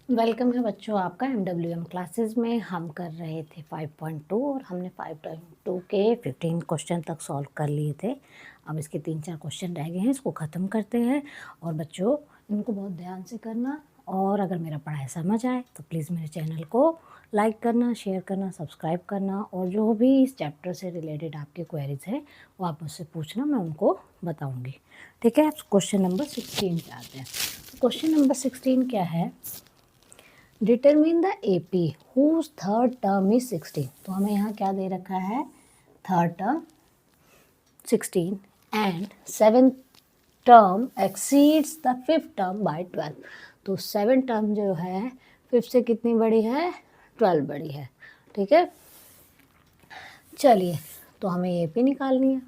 Welcome है बच्चों आपका MWM क्लासेस में। हम कर रहे थे 5.2 और हमने 5.2 के 15 क्वेश्चन तक सॉल्व कर लिए थे। अब इसके 3-4 क्वेश्चन रह गए हैं, इसको ख़त्म करते हैं। और बच्चों इनको बहुत ध्यान से करना, और अगर मेरा पढ़ाई समझ आए तो प्लीज़ मेरे चैनल को लाइक करना, शेयर करना, सब्सक्राइब करना, और जो भी इस चैप्टर से रिलेटेड आपके क्वेरीज हैं वो आप मुझसे पूछना, मैं उनको बताऊँगी। ठीक है, क्वेश्चन नंबर 16 पे आते हैं। क्वेश्चन नंबर 16 क्या है? Determine the AP whose third term is 16। तो हमें यहाँ क्या दे रखा है? Third term 16 and seventh term exceeds the fifth term by 12। तो सेवन टर्म जो है फिफ्थ से कितनी बड़ी है? 12 बड़ी है। ठीक है, चलिए तो हमें AP निकालनी है।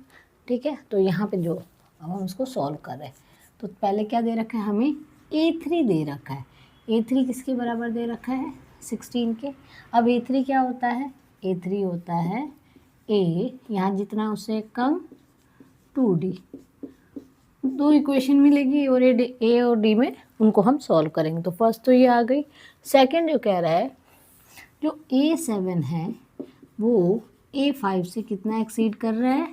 ठीक है, तो यहाँ पे जो अब हम इसको सॉल्व कर रहे हैं, तो पहले क्या दे रखा है? हमें A3 दे रखा है। A3 किसके बराबर दे रखा है? 16 के। अब A3 क्या होता है? A3 होता है A, यहाँ जितना उससे कम 2D। दो इक्वेशन मिलेगी और A और D में उनको हम सॉल्व करेंगे। तो फर्स्ट तो ये आ गई। सेकंड जो कह रहा है, जो A7 है वो A5 से कितना एक्सीड कर रहा है?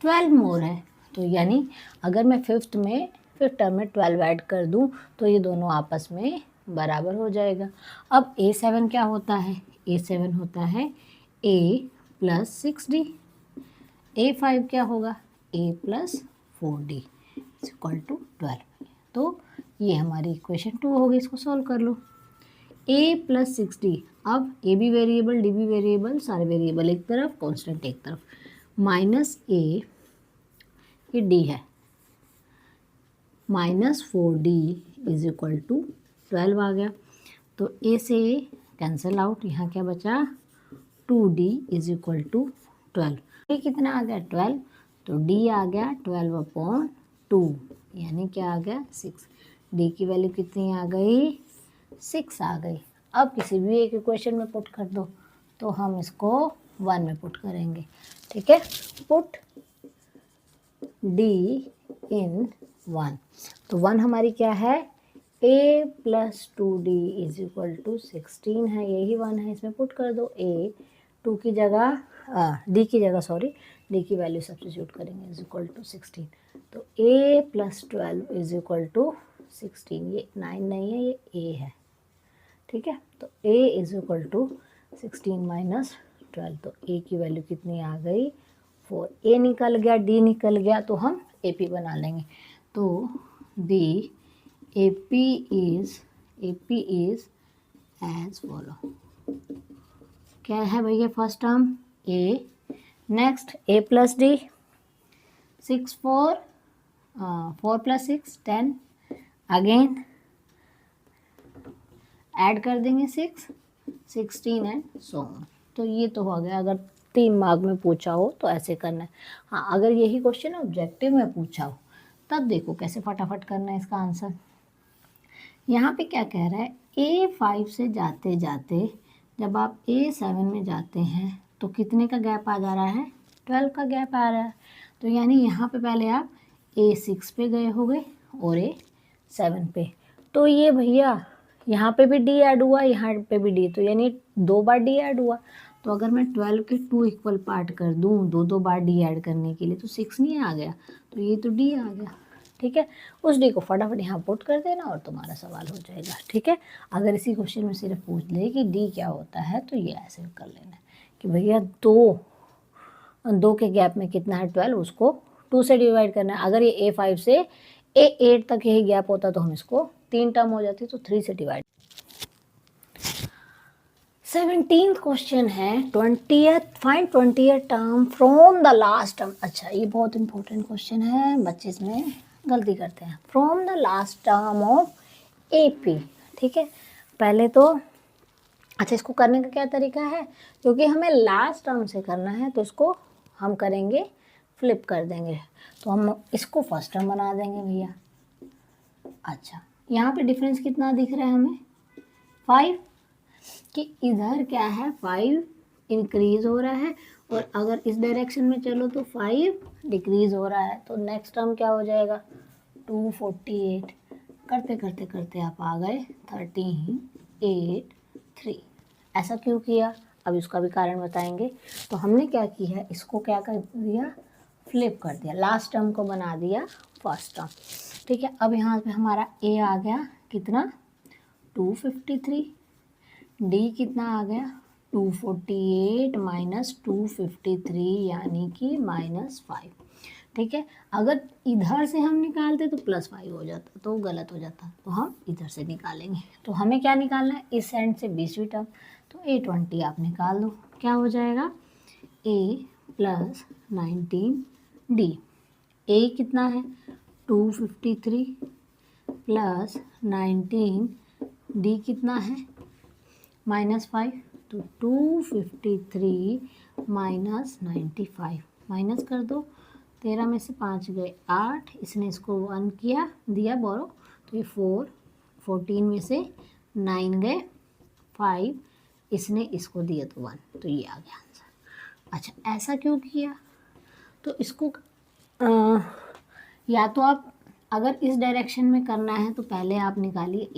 12 मोर है। तो यानी अगर मैं फिफ्थ टर्म में 12 ऐड कर दूं तो ये दोनों आपस में बराबर हो जाएगा। अब A7 क्या होता है? A7 होता है A प्लस 6D। A5 क्या होगा? A plus 4D is equal to 12। तो ये हमारी इक्वेशन 2 होगी। इसको सॉल्व कर लो। A plus 6D। अब A भी वेरिएबल, D भी वेरिएबल, सारे वेरिएबल एक तरफ, कांस्टेंट एक तरफ। माइनस A, ये D है, minus 4D is equal to 12 आ गया। तो A से A कैंसिल आउट, यहाँ क्या बचा? 2D is equal to 12। ये कितना आ गया? 12। तो D आ गया 12/2, यानी क्या आ गया? 6। D की वैल्यू कितनी आ गई? 6 आ गई। अब किसी भी एक इक्वेशन में पुट कर दो, तो हम इसको 1 में पुट करेंगे। ठीक है, पुट D इन 1। तो 1 हमारी क्या है? A plus 2D is equal to 16 है, यही 1 है। इसमें पुट कर दो। A 2 की जगह D की जगह D की वैल्यू सब्स्टिट्यूट करेंगे, इज इक्वल टू 16। तो A plus 12 is equal to 16। ये 9 नहीं है, ये A है। ठीक है, तो A is equal to 16 minus 12। तो A की वैल्यू कितनी आ गई? 4। A निकल गया, D निकल गया, तो हम AP बना लेंगे। तो दी AP इज एज फॉलो। क्या है भैया? First term A, next A plus D, 6 4 4 plus 6 10, again add कर देंगे 6 16 एंड सो ऑन। तो ये तो हो गया। अगर 3 मार्क में पूछा हो तो ऐसे करना है। हाँ, अगर यही क्वेश्चन ऑब्जेक्टिव में पूछा हो तब देखो कैसे फटाफट करना है इसका आंसर। यहाँ पे क्या कह रहा है? A5 से जाते जाते जब आप A7 में जाते हैं तो कितने का गैप आ जा रहा है? 12 का गैप आ रहा है। तो यानी यहाँ पे पहले आप A6 पे गए होगे और A7 पे। तो ये भैया यहाँ पे भी D ऐड हुआ, यहाँ पे भी D, तो यानी 2 बार D ऐड हुआ। तो अगर मैं 12 के 2 इक्वल पार्ट कर दूँ दो बार D ऐड करने के लिए, तो 6 नहीं आ गया, तो ये तो D आ गया। ठीक है, उस D को फटाफट यहाँ पुट कर देना और तुम्हारा सवाल हो जाएगा। ठीक है, अगर इसी क्वेश्चन में सिर्फ पूछ ले कि D क्या होता है तो ये ऐसे कर लेना कि भैया दो के गैप में कितना है? 12, उसको 2 से डिवाइड करना है। अगर ये A5 से A8 तक यही गैप होता तो हम इसको 3 टर्म हो जाती, तो 3 से डिवाइड। 17th क्वेश्चन है 20th term from the last term. अच्छा, ये बहुत इंपॉर्टेंट क्वेश्चन है, बच्चे इसमें गलती करते हैं। From the last term of AP। ठीक है, पहले तो अच्छा, इसको करने का क्या तरीका है? क्योंकि हमें लास्ट टर्म से करना है तो इसको हम करेंगे फ्लिप कर देंगे। तो हम इसको फर्स्ट टर्म बना देंगे भैया। अच्छा, यहाँ पे डिफरेंस कितना दिख रहा है हमें? 5, कि इधर क्या है? 5 इंक्रीज हो रहा है, और अगर इस डायरेक्शन में चलो तो 5 डिक्रीज हो रहा है। तो नेक्स्ट टर्म क्या हो जाएगा? 248। करते करते करते आप आ गए 13, 8, 3। ऐसा क्यों किया, अब इसका भी कारण बताएंगे। तो हमने क्या किया, इसको क्या कर दिया, फ्लिप कर दिया, लास्ट टर्म को बना दिया फर्स्ट टर्म। ठीक है, अब यहाँ पे हमारा ए आ गया कितना 253, डी कितना आ गया 248 माइनस 253 यानी कि -5। ठीक है, अगर इधर से हम निकालते तो +5 हो जाता, तो गलत हो जाता, तो हम इधर से निकालेंगे। तो हमें क्या निकालना है, इस एंड से 20वीं टर्म, तो A20 आप निकाल दो, क्या हो जाएगा A + 19 D। A कितना है 253 + 19, D कितना है -5, तो 253 - 95 माइनस कर दो, 13 में से 5 गए 8, इसने इसको 1 किया दिया बोरो, तो ये 4, 14 में से 9 गए 5, इसने इसको दिया तो 1, तो ये आ गया आंसर। अच्छा, ऐसा क्यों किया, तो इसको या तो आप अगर इस डायरेक्शन में करना है तो पहले आप निकालिए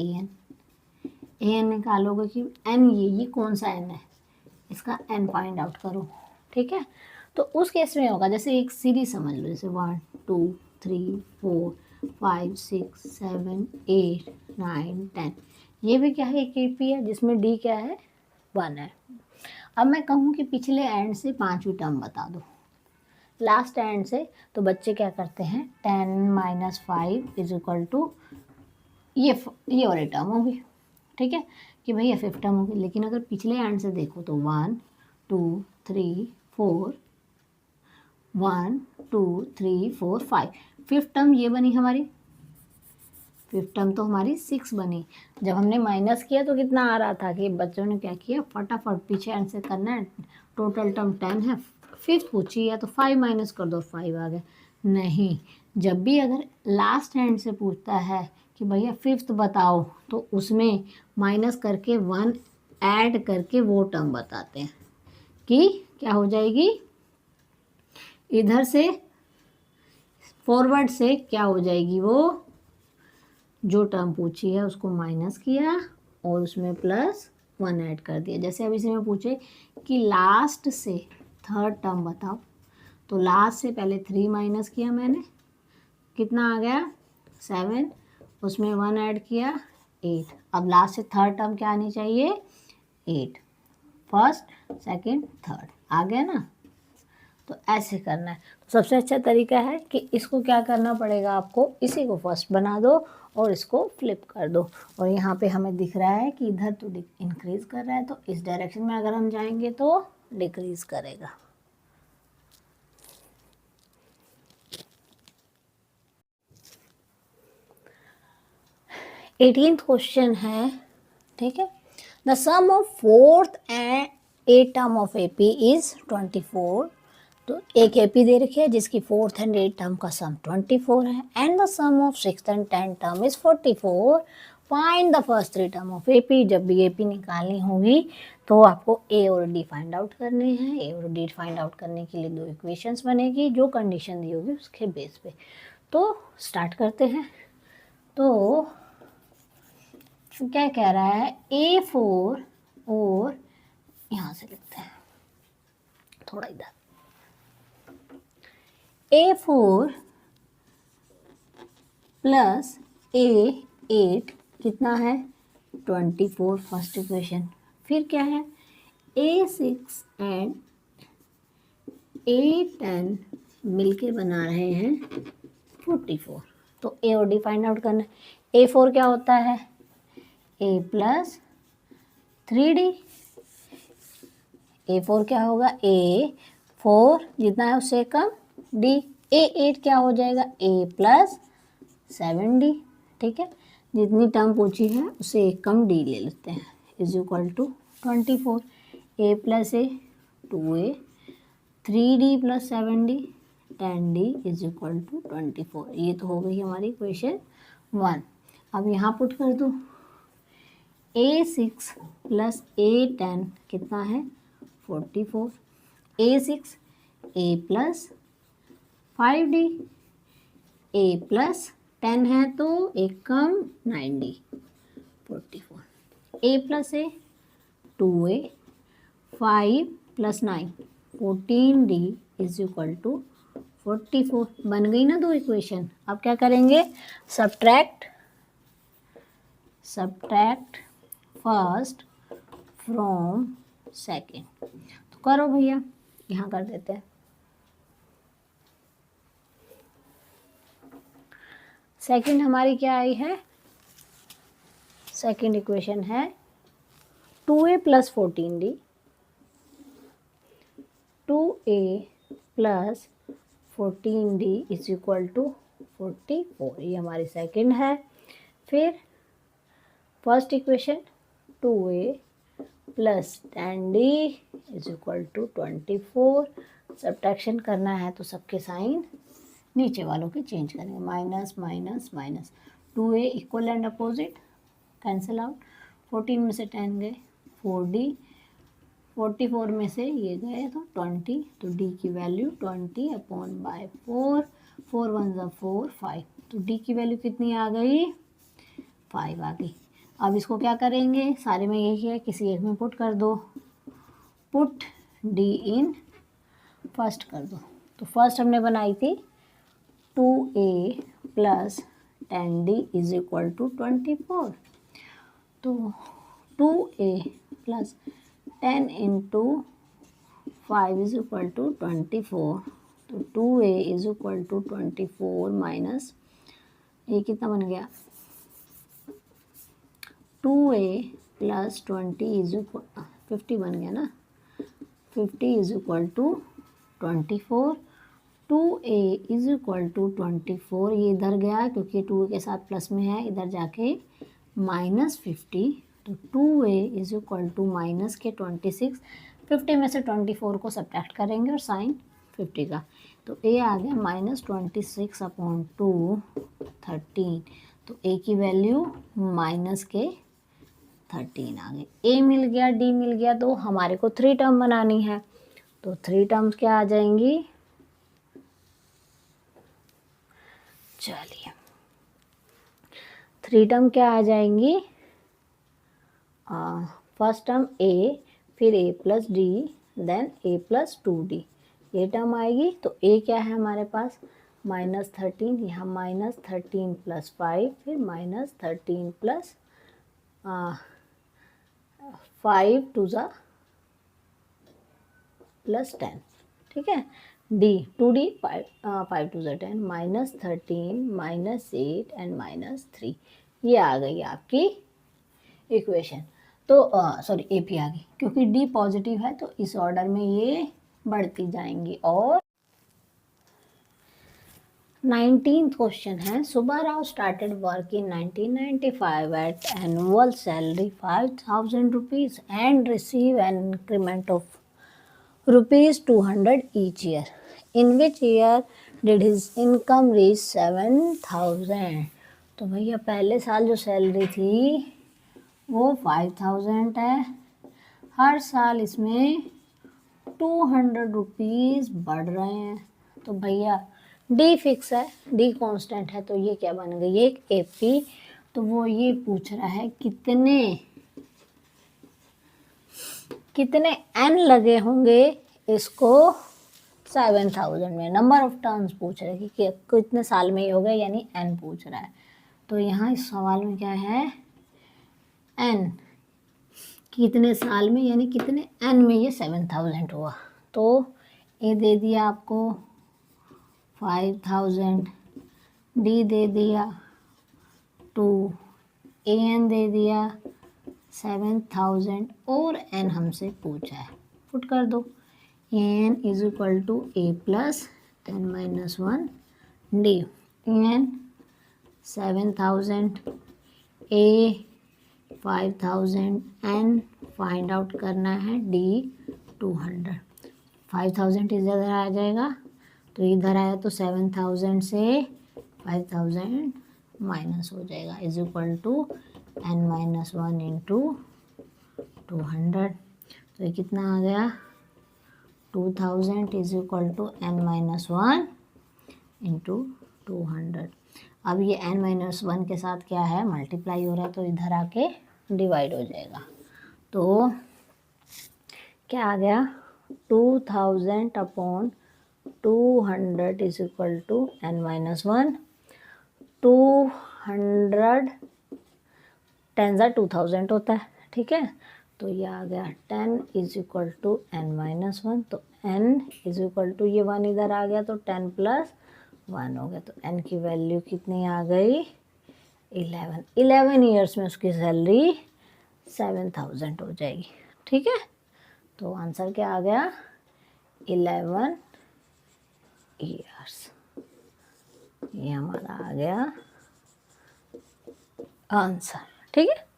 एन निकालोगे कि एन, ये कौन सा एन है, इसका एन फाइंड आउट करो। ठीक है, तो उस केस में होगा, जैसे एक सीरीज समझ लो, जैसे 1 2 3 4 5 6 7 8 9 10, ये भी क्या है, एक एपी है जिसमें डी क्या है 1 है। अब मैं कहूँ कि पिछले एंड से 5वीं टर्म बता दो, लास्ट एंड से, तो बच्चे क्या करते हैं 10 - 5 = ये वाली टर्म होगी। ठीक है, कि भैया 5th टर्म होगी, लेकिन अगर पिछले एंड से देखो तो 1 2 3 4 1 2 3 4 5, 5th टर्म ये बनी हमारी, 5th टर्म तो हमारी 6 बनी। जब हमने माइनस किया तो कितना आ रहा था, कि बच्चों ने क्या किया, फटाफट पीछे एंड से करना है, टोटल टर्म 10 है, 5th पूछी है तो 5 माइनस कर दो, 5 आ गया। नहीं, जब भी अगर लास्ट एंड से पूछता है कि भैया 5th बताओ, तो उसमें माइनस करके 1 ऐड करके वो टर्म बताते हैं कि क्या हो जाएगी, इधर से फॉरवर्ड से क्या हो जाएगी, वो जो टर्म पूछी है उसको माइनस किया और उसमें +1 ऐड कर दिया। जैसे अब इसी में पूछे कि लास्ट से 3rd टर्म बताओ, तो लास्ट से पहले 3 माइनस किया मैंने, कितना आ गया 7, उसमें 1 ऐड किया 8। अब लास्ट से 3rd टर्म क्या आनी चाहिए 8, 1st 2nd 3rd आ गया ना। तो ऐसे करना है, तो सबसे अच्छा तरीका है कि इसको क्या करना पड़ेगा आपको, इसी को फर्स्ट बना दो और इसको फ्लिप कर दो। और यहाँ पे हमें दिख रहा है कि इधर तो इंक्रीज कर रहा है, तो इस डायरेक्शन में अगर हम जाएंगे तो डिक्रीज करेगा। एटीन्थ क्वेश्चन है, ठीक है, the sum of 4th and 8th term of AP is 24। तो एक एपी दे रखी है जिसकी 4th एंड 8th टर्म का सम 24 है, and the sum of 6th and 10th term is 44। Find the first 3 term of AP. जब भी AP निकालनी होगी तो आपको ए और डी फाइंड आउट करने हैं। ए और डी फाइंड आउट करने के लिए 2 इक्वेशंस बनेगी, जो कंडीशन दी होगी उसके बेस पे। तो स्टार्ट करते हैं। तो क्या कह रहा है, A4 और यहाँ से लिखते हैं थोड़ा इधर, A4 + A8 कितना है 24 फर्स्ट इक्वेशन। फिर क्या है A6 एंड A10 मिलके बना रहे हैं 44। तो A और D फाइंड आउट करना है। A4 क्या होता है A + 3D। A4 क्या होगा A4 जितना है उससे कम D। A8 क्या हो जाएगा A + 7D। ठीक है, जितनी टर्म पूछी है उससे एक कम D ले लेते हैं, = 24। A + A 2A, 3D + 7D 10D = 24। ये तो हो गई हमारी इक्वेशन 1। अब यहाँ पुट कर दो, A6 + A10 कितना है 44। A6 A + 5D A + 10 है तो एक कम 9d 44, a plus a 2a, 5 plus 9 14d is equal to 44। बन गई ना दो इक्वेशन। अब क्या करेंगे, सब्ट्रैक्ट फर्स्ट फ्रॉम सेकेंड। तो करो भैया, यहाँ कर देते हैं। सेकेंड हमारी क्या आई है, सेकेंड इक्वेशन है 2a plus 14d, 2a plus 14d is equal to 44, ये हमारी सेकेंड है। फिर first equation 2a plus 10d is equal to 24। Subtraction करना है तो सबके साइन नीचे वालों के चेंज करेंगे, minus minus minus, 2a equal and opposite cancel out, 14 में से 10 गए 4d, 44 में से ये गए तो 20, तो d की वैल्यू 20 अपॉन बाय 4, 4 1 ज़ा 4 5, तो d की वैल्यू कितनी आ गई, 5 आ गई। अब इसको क्या करेंगे, सारे में यही है, किसी एक में पुट कर दो, पुट d इन फर्स्ट कर दो। तो फर्स्ट हमने बनाई थी 2a plus 10d is equal to 24, तो 2a plus 10 into 5 is equal to 24, तो 2a is equal to 24 minus ये कितना बन गया, 2a प्लस 20 इज इक्वल 50 बन गया ना, 50 is equal to 24, 2a is equal to 24, ये इधर गया क्योंकि 2 के साथ प्लस में है, इधर जाके माइनस 50, तो 2a is equal to minus के 26, 50 में से 24 को सब्ट्रैक्ट करेंगे और साइन 50 का, तो a आ गया माइनस 26 अपॉन 2 13, तो a की वैल्यू माइनस के 13 आ गई। a मिल गया, d मिल गया, तो हमारे को 3 टर्म बनानी है, तो 3 टर्म्स क्या आ जाएंगी, चलिए 3 टर्म क्या आ जाएंगी, फर्स्ट टर्म a, फिर a plus d, then a plus 2d, ये टर्म आएगी। तो a क्या है हमारे पास माइनस 13, यहाँ माइनस 13 प्लस 5, फिर माइनस 13 प्लस 5 टू ज़ा प्लस 10, ठीक है। d 2d 5 टू ज़ा 10, माइनस 13 माइनस 8 एंड माइनस 3, ये आ गई आपकी इक्वेशन। तो सॉरी ए पी आ गई, क्योंकि डी पॉजिटिव है तो इस ऑर्डर में ये बढ़ती जाएंगी। और 19th क्वेश्चन है, Subbarao started work in 1995 at annual salary 5,000 rupees and receive an increment of ₹200 each year. In which year did his income reach 7,000? तो भैया पहले साल जो सैलरी थी वो 5,000 है, हर साल इसमें 200 रुपीज़ बढ़ रहे हैं। तो भैया डी फिक्स है, डी कांस्टेंट है, तो ये क्या बन गई, एक एपी। तो वो ये पूछ रहा है कितने एन लगे होंगे इसको 7,000 में, नंबर ऑफ टर्म्स पूछ रहे हैं कि कितने साल में ये हो गए, यानी एन पूछ रहा है। तो यहाँ इस सवाल में क्या है, एन कितने साल में, यानी कितने एन में ये 7,000 हुआ। तो ए दे दिया आपको 5,000, डी दे दिया 2, ए एन दे दिया 7,000 और एन हमसे पूछा है, पुट कर दो। N is equal to a plus n minus 1 d, n 7,000, a 5,000, n find out करना है, डी 200। 5,000 इधर आ जाएगा, तो इधर आया तो 7,000 से 5,000 माइनस हो जाएगा, is equal to n minus 1 into 200। तो ये कितना आ गया, 2,000 is equal to n minus 1 into 200। अब ये n-1 के साथ क्या है, मल्टीप्लाई हो रहा है, तो इधर आके डिवाइड हो जाएगा। तो क्या आ गया, 2000 upon 200 is equal to n-1। 200 10 ज़ा 2000 होता है, ठीक है। तो ये आ गया 10 इज इक्वल टू n-1। तो n इज इक्वल टू, ये 1 इधर आ गया तो 10 प्लस 1 हो गया। तो n की वैल्यू कितनी आ गई, 11। 11 ईयर्स में उसकी सैलरी 7000 हो जाएगी, ठीक है। तो आंसर क्या आ गया, 11 ईयर्स। ये हमारा आ गया आंसर, ठीक है।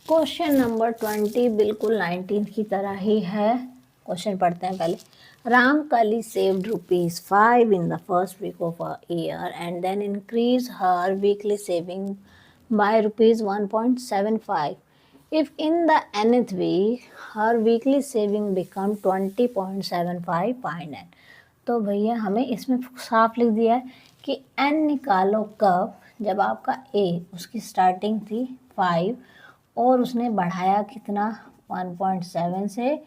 क्वेश्चन नंबर 20 बिल्कुल 19 की तरह ही है। क्वेश्चन पढ़ते हैं पहले। Ramkali saved ₹5 in the first week of a year and then increased her weekly saving by ₹1.75. If in the nth week her weekly saving become 20.75, find n। तो भैया हमें इसमें साफ लिख दिया है कि n निकालो कब, जब आपका a उसकी स्टार्टिंग थी 5 और उसने बढ़ाया कितना 1.7 से,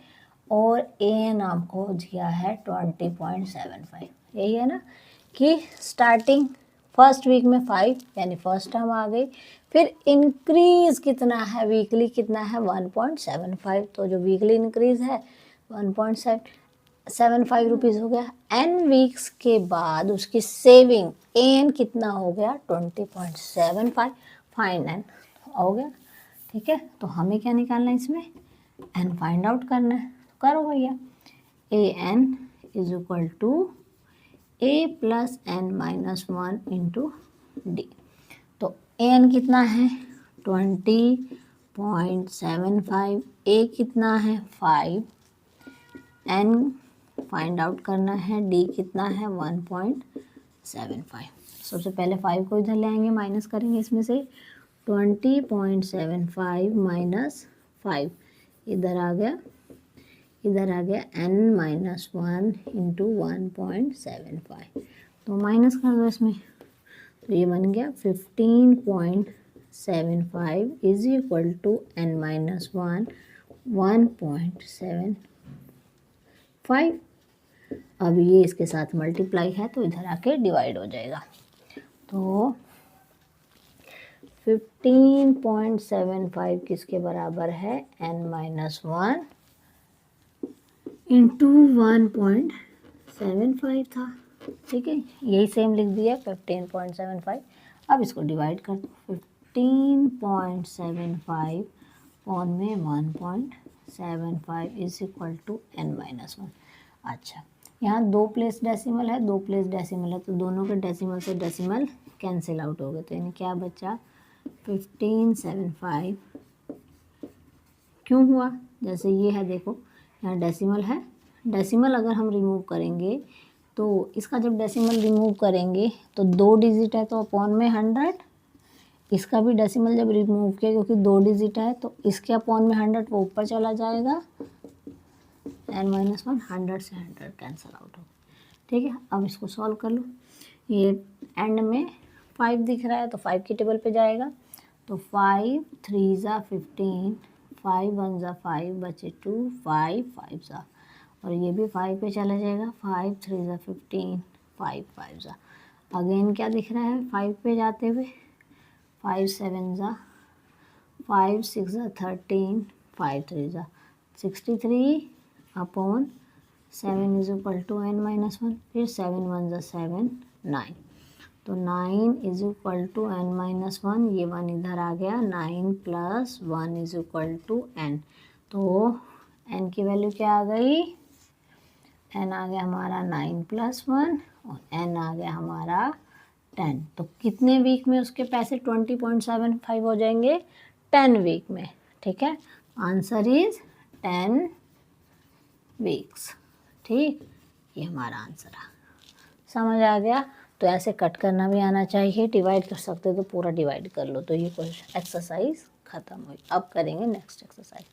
और एन आपको दिया है 20.75। यही है ना कि स्टार्टिंग फर्स्ट वीक में 5 यानी फर्स्ट टर्म आ गई, फिर इंक्रीज कितना है वीकली, कितना है 1.75। तो जो वीकली इंक्रीज है 1.75 रुपीज़ हो गया। एन वीक्स के बाद उसकी सेविंग एन कितना हो गया 20.75, फाइन एन हो गया, ठीक है। तो हमें क्या निकालना है इसमें, एन फाइंड आउट करना है। करो भैया, a n is equal to a plus n-1 into d. तो ए एन कितना है 20.75, ए कितना है 5, एन फाइंड आउट करना है, डी कितना है 1.75। सबसे पहले 5 को इधर ले आएंगे, माइनस करेंगे इसमें से 20.75 माइनस 5, इधर आ गया n-1 इंटू 1.75। तो माइनस कर दो इसमें, तो ये बन गया 15.75 इज इक्वल टू n-1 1.75। अब ये इसके साथ मल्टीप्लाई है तो इधर आके डिवाइड हो जाएगा। तो 15.75 किसके बराबर है, n-1 इंटू 1.75 था, ठीक है। यही सेम लिख दिया 15.75। अब इसको डिवाइड कर दो, 15.75 ऑन में 1.75 इज इक्वल टू n-1। अच्छा, यहाँ 2 प्लेस डेसिमल है, 2 प्लेस डेसिमल है, तो दोनों के डेसिमल से डेसिमल कैंसिल आउट हो गए। तो यानी क्या बचा 1575 क्यों हुआ, जैसे ये है देखो यहाँ डेसिमल है, डेसिमल अगर हम रिमूव करेंगे तो इसका जब डेसिमल रिमूव करेंगे तो 2 डिजिट है तो अपॉन में 100, इसका भी डेसिमल जब रिमूव किया क्योंकि 2 डिजिट है तो इसके अपॉन में 100 वो ऊपर चला जाएगा, n-1 100 से 100 कैंसिल आउट हो, ठीक है। अब इसको सॉल्व कर लो, ये एंड में 5 दिख रहा है तो 5 की टेबल पे जाएगा, तो 5 3 ज़ा 15, 5 1 ज़ा 5 बचे 2, 5 5 ज़ा, और ये भी 5 पे चला जाएगा, 5 3 ज़ा 15, 5 5 ज़ा। अगेन क्या दिख रहा है 5 पे जाते हुए, 5 7 ज़ा 5 6 ज़ा 13, 5 3 ज़ा 63 upon 7 is equal to n-1, फिर 7 1 ज़ा 7 9, तो 9 इज इक्वल टू n-1, ये 1 इधर आ गया, 9 plus 1 is equal to n। तो n की वैल्यू क्या आ गई, n आ गया हमारा 9 प्लस 1 और n आ गया हमारा 10। तो कितने वीक में उसके पैसे 20.75 हो जाएंगे, 10 वीक में, ठीक है। आंसर इज 10 वीक्स, ठीक, ये हमारा आंसर है। समझ आ गया, तो ऐसे कट करना भी आना चाहिए, डिवाइड कर सकते हो तो पूरा डिवाइड कर लो। तो ये क्वेश्चन एक्सरसाइज ख़त्म हुई। अब करेंगे नेक्स्ट एक्सरसाइज।